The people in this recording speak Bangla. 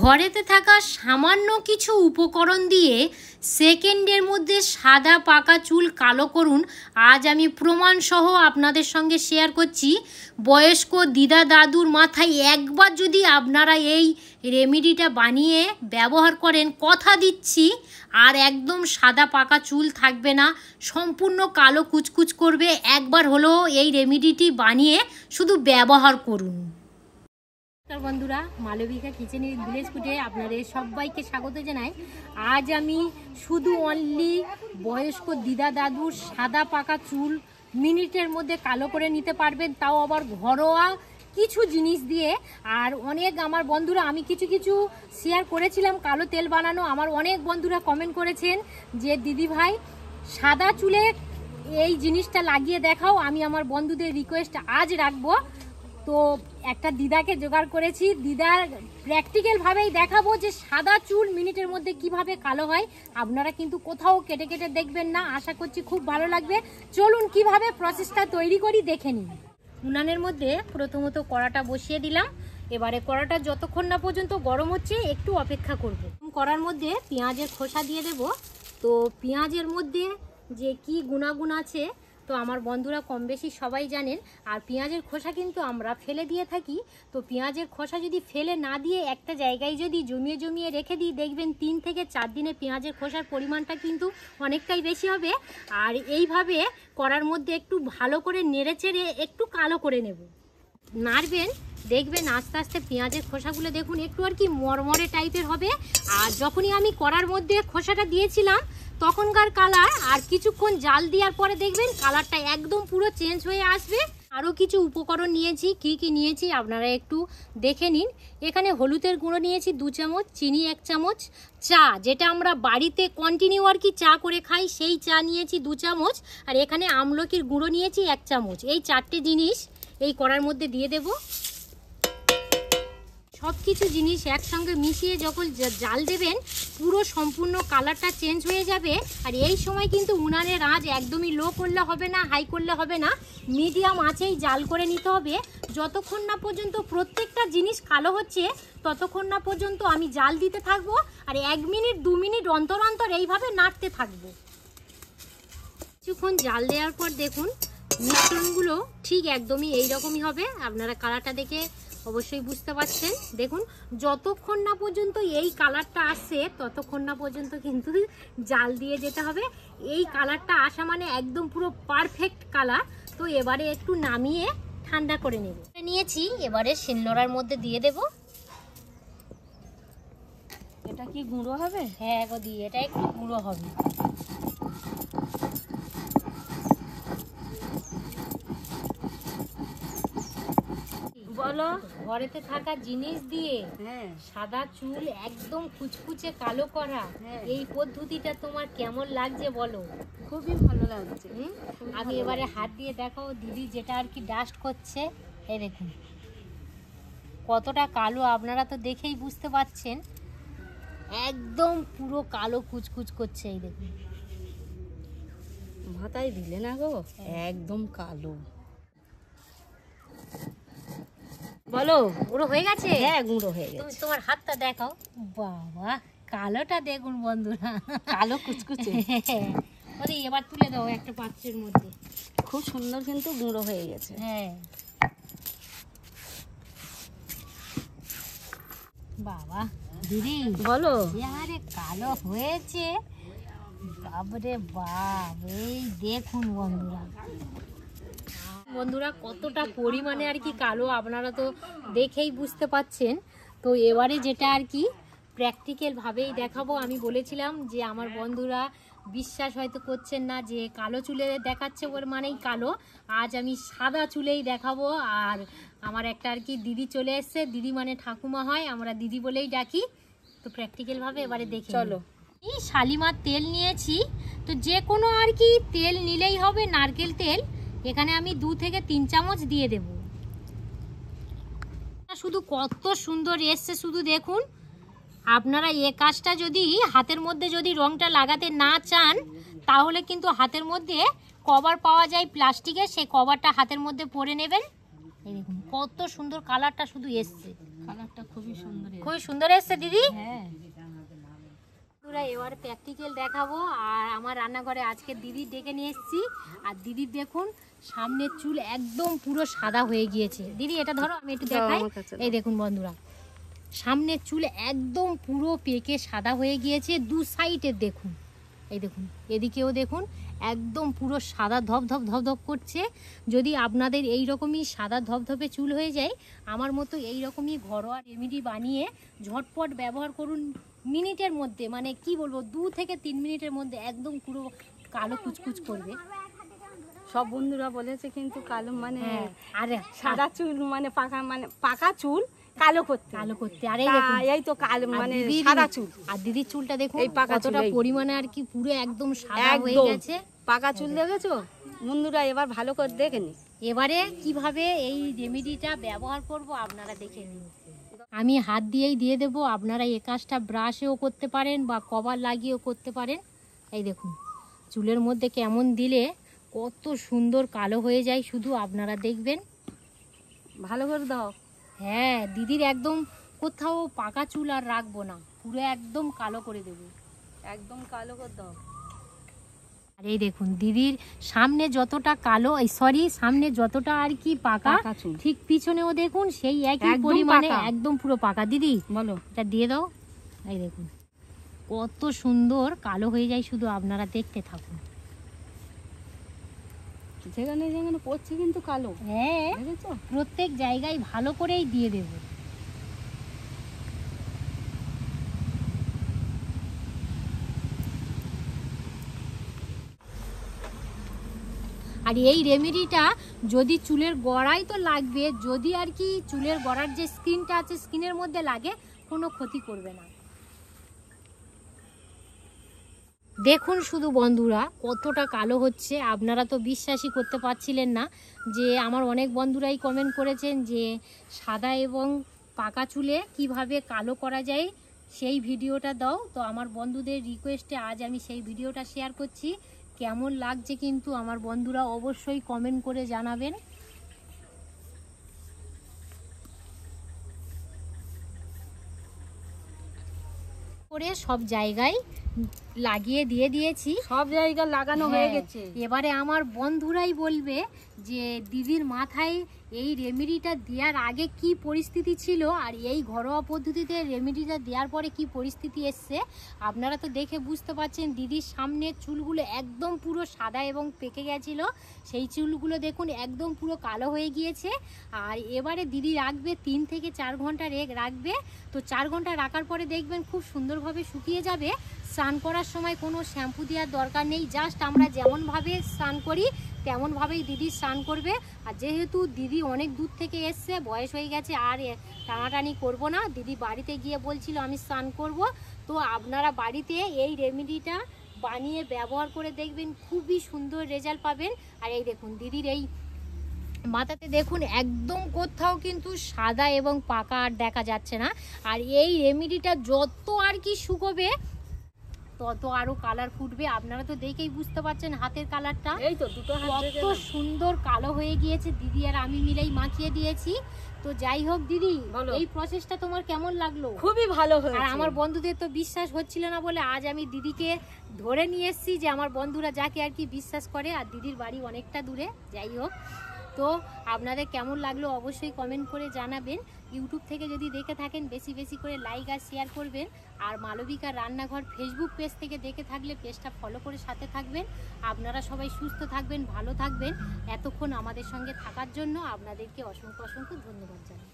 ঘরেতে থাকা সামান্য কিছু উপকরণ দিয়ে সেকেন্ডের মধ্যে সাদা পাকা চুল কালো করুন। আজ আমি প্রমাণসহ আপনাদের সঙ্গে শেয়ার করছি। বয়স্ক দিদা দাদুর মাথায় একবার যদি আপনারা এই রেমেডিটা বানিয়ে ব্যবহার করেন, কথা দিচ্ছি আর একদম সাদা পাকা চুল থাকবে না, সম্পূর্ণ কালো কুচকুচ করবে। একবার হলেও এই রেমেডিটি বানিয়ে শুধু ব্যবহার করুন। বন্ধুরা, মালবিকা কিচেন ইন ভিলেজ ফুডে আপনাদের সবাইকে স্বাগত জানাই। আজ আমি শুধু অনলি বয়স্ক দিদা দাদুর সাদা পাকা চুল মিনিটের মধ্যে কালো করে নিতে পারবেন, তাও আবার ঘরোয়া কিছু জিনিস দিয়ে। আর অনেক আমার বন্ধুরা, আমি কিছু শেয়ার করেছিলাম কালো তেল বানানো, আমার অনেক বন্ধুরা কমেন্ট করেছেন যে দিদি ভাই সাদা চুলে এই জিনিসটা লাগিয়ে দেখাও। আমি আমার বন্ধুদের রিকোয়েস্ট আজ রাখবো। তো একটা দিদাকে জোগাড় করেছি, দিদার প্র্যাকটিক্যালভাবেই দেখাবো যে সাদা চুল মিনিটের মধ্যে কিভাবে কালো হয়। আপনারা কিন্তু কোথাও কেটে কেটে দেখবেন না, আশা করছি খুব ভালো লাগবে। চলুন কিভাবে প্রসেসটা তৈরি করি দেখে নিন। উনানের মধ্যে প্রথমত কড়াটা বসিয়ে দিলাম। এবারে কড়াটা যতক্ষণ না পর্যন্ত গরম হচ্ছে একটু অপেক্ষা করব। কড়ার মধ্যে পেঁয়াজের খোসা দিয়ে দেব। তো পেঁয়াজের মধ্যে যে কি গুণাগুণ আছে তো আমার বন্ধুরা কম বেশি সবাই জানেন। আর পেঁয়াজের খোসা কিন্তু আমরা ফেলে দিয়ে থাকি। তো পেঁয়াজের খোসা যদি ফেলে না দিয়ে একটা জায়গায় যদি জমিয়ে রেখে দিই, দেখবেন 3 থেকে 4 দিনে পেঁয়াজের খোসার পরিমাণটা কিন্তু অনেকটাই বেশি হবে। আর এইভাবে কড়ার মধ্যে একটু ভালো করে নেড়েচেড়ে একটু কালো করে নেব। নাড়বেন, দেখবেন আস্তে আস্তে পেঁয়াজের খোসাগুলো দেখুন একটু আর কি মরমরে টাইপের হবে। আর যখনই আমি কড়ার মধ্যে খোসাটা দিয়েছিলাম তখনকার কালার আর কিছুক্ষণ জাল দেওয়ার পরে দেখবেন কালারটা একদম পুরো চেঞ্জ হয়ে আসবে। আরও কিছু উপকরণ নিয়েছি, কি নিয়েছি আপনারা একটু দেখে নিন। এখানে হলুদের গুঁড়ো নিয়েছি 2 চামচ, চিনি 1 চামচ, চা যেটা আমরা বাড়িতে কন্টিনিউ আর কি চা করে খাই সেই চা নিয়েছি 2 চামচ, আর এখানে আমলকির গুঁড়ো নিয়েছি 1 চামচ। এই 4টে জিনিস এই কড়ার মধ্যে দিয়ে দেব। সব কিছু জিনিস একসঙ্গে মিশিয়ে যখন জাল দেবেন পুরো সম্পূর্ণ কালারটা চেঞ্জ হয়ে যাবে। আর এই সময় কিন্তু উনানের আঁচ একদমই লো করলে হবে না, হাই করলে হবে না, মিডিয়াম আঁচেই জাল করে নিতে হবে। যতক্ষণ না পর্যন্ত প্রত্যেকটা জিনিস কালো হচ্ছে ততক্ষণ না পর্যন্ত আমি জাল দিতে থাকবো। আর 1 মিনিট 2 মিনিট অন্তর অন্তর এইভাবে নাড়তে থাকবো। কিছুক্ষণ জাল দেওয়ার পর দেখুন মিশ্রণগুলো ঠিক একদমই এইরকমই হবে। আপনারা কালারটা দেখে অবশ্যই বুঝতে পারছেন। দেখুন যতক্ষণ না পর্যন্ত এই কালারটা আসছে ততক্ষণ না পর্যন্ত কিন্তু জাল দিয়ে যেতে হবে। এই কালারটা আসা মানে একদম পুরো পারফেক্ট কালার। তো এবারে একটু নামিয়ে ঠান্ডা করে নেব। নিয়েছি, এবারে শিলনোড়ার মধ্যে দিয়ে দেব। এটা কি গুঁড়ো হবে? হ্যাঁ গো দি, এটা একটু গুঁড়ো হবে। বলো, ঘরেতে থাকা জিনিস দিয়ে সাদা চুল একদম কুচকুচে কালো করা, এই পদ্ধতিটা তোমার কেমন লাগছে বলো? খুবই ভালো লাগছে। আমি এবারে হাত দিয়ে দেখাও দিদি যেটা আর কি ডাস্ট করছে। এই দেখুন কতটা কালো, আপনারা তো দেখেই বুঝতে পারছেন একদম পুরো কালো কুচকুচ করছে। এই দেখুন মাথায় দিলে না গো, একদম কালো। বলো গুঁড়ো হয়ে গেছে? হ্যাঁ গুঁড়ো হয়ে গেছে। তুমি তোমার হাতটা দেখাও। বাবা কালোটা দেখুন বন্ধুরা, কালো কুচকুচে। ওরে এবার তুলে দাও একটা পাত্রের মধ্যে। খুব সুন্দর কিন্তু গুঁড়ো হয়ে গেছে। হ্যাঁ বাবা দিদি বলো, আরে কালো হয়েছে বাবরে বাপ। এই দেখুন বন্ধুরা কতটা পরিমাণে আর কি কালো, আপনারা তো দেখেই বুঝতে পাচ্ছেন। তো এবারে যেটা আর কি প্র্যাকটিক্যাল ভাবেই দেখাবো। আমি বলেছিলাম যে আমার বন্ধুরা বিশ্বাস হয়তো করছেন না যে কালো চুলে দেখাচ্ছে ওর মানেই কালো। আজ আমি সাদা চুলেই দেখাবো। আর আমার একটা আর কি দিদি চলে এসছে, দিদি মানে ঠাকুমা হয়, আমরা দিদি বলেই ডাকি। তো প্র্যাকটিক্যাল ভাবে এবারে দেখি। চলো। এই শালিমার তেল নিয়েছি, তো যে কোনো আর কি তেল নিলেই হবে, নারকেল তেল। এখানে আমি 2 থেকে 3 চামচ দিয়ে দেব। শুধু কত সুন্দর এসছে শুধু দেখুন। আপনারা এই কাজটা যদি হাতের মধ্যে যদি রংটা লাগাতে না চান তাহলে কিন্তু হাতের মধ্যে কভার পাওয়া যায় প্লাস্টিকের, সেই কভারটা হাতের মধ্যে পরে নেবেন। এই দেখুন কত সুন্দর কালারটা শুধু এসছে। কালারটা খুবই সুন্দর। খুবই সুন্দর এসছে দিদি। হ্যাঁ, বন্ধুরা এবার প্র্যাকটিক্যাল দেখাবো। আর আমার রান্নাঘরে আজকে দিদি ডেকে নিয়ে এসেছি। আর দিদির দেখুন সামনের চুল একদম পুরো সাদা হয়ে গিয়েছে। দিদি এটা ধরো, আমি একটু দেখাই। এই দেখুন বন্ধুরা, সামনের চুল একদম পুরো পেকে সাদা হয়ে গিয়েছে। দু সাইডের দেখুন, এই দেখুন, এদিকেও দেখুন একদম পুরো সাদা ধপধপ ধপধপ করছে। যদি আপনাদের এই রকমই সাদা ধপধপে চুল হয়ে যায়, আমার মতো এই রকমই ঘরোয়া রেমেডি বানিয়ে ঝটপট ব্যবহার করুন। মিনিটের মধ্যে, মানে কি বলবো, 2 থেকে 3 মিনিটের মধ্যে একদম পুরো কালো কুচকুচ করবে। সব বন্ধুরা বলেছে কিন্তু কালো মানে আর সাদা চুল মানে পাকা চুল কালো করতে। আর এই তো কালো মানে সাদা চুল। আর দিদির চুলটা দেখুন এই পাকা কতটা পরিমাণে আর কি পুরো একদম সাদা হয়ে গেছে। পাকা চুল দেখেছো বন্ধুরা? এবার ভালো করে দেখে নি। এবারে কিভাবে এই রেমেডিটা ব্যবহার করব আপনারা দেখে নিন। আমি হাত দিয়েই দিয়ে দেব। আপনারা এই কাজটা ব্রাশেও করতে পারেন বা কভার লাগিয়েও করতে পারেন। এই দেখুন চুলের মধ্যে কেমন দিলে কত সুন্দর কালো হয়ে যায়, শুধু আপনারা দেখবেন। ভালো করে দাও। হ্যাঁ, দিদির একদম কোথাও পাকা চুল আর রাখবো না, পুরো একদম কালো করে দেবো। একদম কালো করে দাও। আর এই দেখুন দিদির সামনে যতটা কালো, সামনে যতটা আর কি পাকা, ঠিক পিছনেও দেখুন সেই একই পরিমাণে একদম পুরো পাকা। দিদি বলো, এটা দিয়ে দাও। এই দেখুন কত সুন্দর কালো হয়ে যায়, শুধু আপনারা দেখতে থাকুন। যেখানে যেখানে পড়ছে কিন্তু কালো। হ্যাঁ, প্রত্যেক জায়গায় ভালো করেই দিয়ে দেব। আর এই রেমেডিটা যদি চুলের গোড়ায় তো লাগবে, যদি আর কি চুলের গোড়ার যে স্কিনটা আছে স্কিনের মধ্যে লাগে, কোনো ক্ষতি করবে না। দেখুন শুধু বন্ধুরা কতটা কালো হচ্ছে। আপনারা তো বিশ্বাসই করতে পারছিলেন না যে আমার অনেক বন্ধুরাই কমেন্ট করেছেন যে সাদা এবং পাকা চুলে কিভাবে কালো করা যায় সেই ভিডিওটা দাও। তো আমার বন্ধুদের রিকোয়েস্টে আজ আমি সেই ভিডিওটা শেয়ার করছি। কেমন লাগছে কিন্তু আমার বন্ধুরা অবশ্যই কমেন্ট করে জানাবেন। করে সব জায়গায় লাগিয়ে দিয়ে দিয়েছি, সব জায়গায় লাগানো হয়ে গেছে। এবারে আমার বন্ধুরাই বলবে যে দিদির মাথায় এই রেমেডিটা দেওয়ার আগে কি পরিস্থিতি ছিল আর এই ঘরোয়া পদ্ধতিতে রেমেডিটা দেওয়ার পরে কি পরিস্থিতি এসছে। আপনারা তো দেখে বুঝতে পারছেন দিদির সামনের চুলগুলো একদম পুরো সাদা এবং পেকে গেছিল, সেই চুলগুলো দেখুন একদম পুরো কালো হয়ে গিয়েছে। আর এবারে দিদি রাখবে 3 থেকে 4 ঘন্টা রাখবে। তো 4 ঘন্টা রাখার পরে দেখবেন খুব সুন্দরভাবে শুকিয়ে যাবে। স্নান করার সময় কোনো শ্যাম্পু দেওয়ার দরকার নেই, জাস্ট আমরা যেমনভাবে স্নান করি তেমনভাবেই দিদি স্নান করবে। আর যেহেতু দিদি অনেক দূর থেকে এসছে, বয়স হয়ে গেছে, আর টানাটানি করব না। দিদি বাড়িতে গিয়ে বলছিল আমি স্নান করব। তো আপনারা বাড়িতে এই রেমেডিটা বানিয়ে ব্যবহার করে দেখবেন, খুবই সুন্দর রেজাল্ট পাবেন। আর এই দেখুন দিদির এই মাথাতে দেখুন একদম কোথাও কিন্তু সাদা এবং পাকা আর দেখা যাচ্ছে না। আর এই রেমেডিটা যত আর কি শুকোবে তত আরো কালার ফুটবে। আপনারা তো দেখেই বুঝতে পারছেন হাতের কালারটা, এই তো দুটো কত সুন্দর কালো হয়ে গিয়েছে। দিদি আর আমি মিলেই মাখিয়ে দিয়েছি। তো যাই হোক দিদি, এই প্রসেসটা তোমার কেমন লাগলো? খুবই ভালো হয়েছে। আর আমার বন্ধুদের তো বিশ্বাস হচ্ছিল না বলে আজ আমি দিদিকে ধরে নিয়ে এসেছি, যে আমার বন্ধুরা যাকে আর কি বিশ্বাস করে। আর দিদির বাড়ি অনেকটা দূরে। যাই হোক, তো আপনাদের কেমন লাগলো অবশ্যই কমেন্ট করে জানাবেন। ইউটিউব থেকে যদি দেখে থাকেন বেশি বেশি করে লাইক আর শেয়ার করবেন। আর মালবিকা রান্নাঘর ফেসবুক পেজ থেকে দেখে থাকলে পেজটা ফলো করে সাথে থাকবেন। আপনারা সবাই সুস্থ থাকবেন, ভালো থাকবেন। এতক্ষণ আমাদের সঙ্গে থাকার জন্য আপনাদেরকে অসংখ্য অসংখ্য ধন্যবাদ জানাই।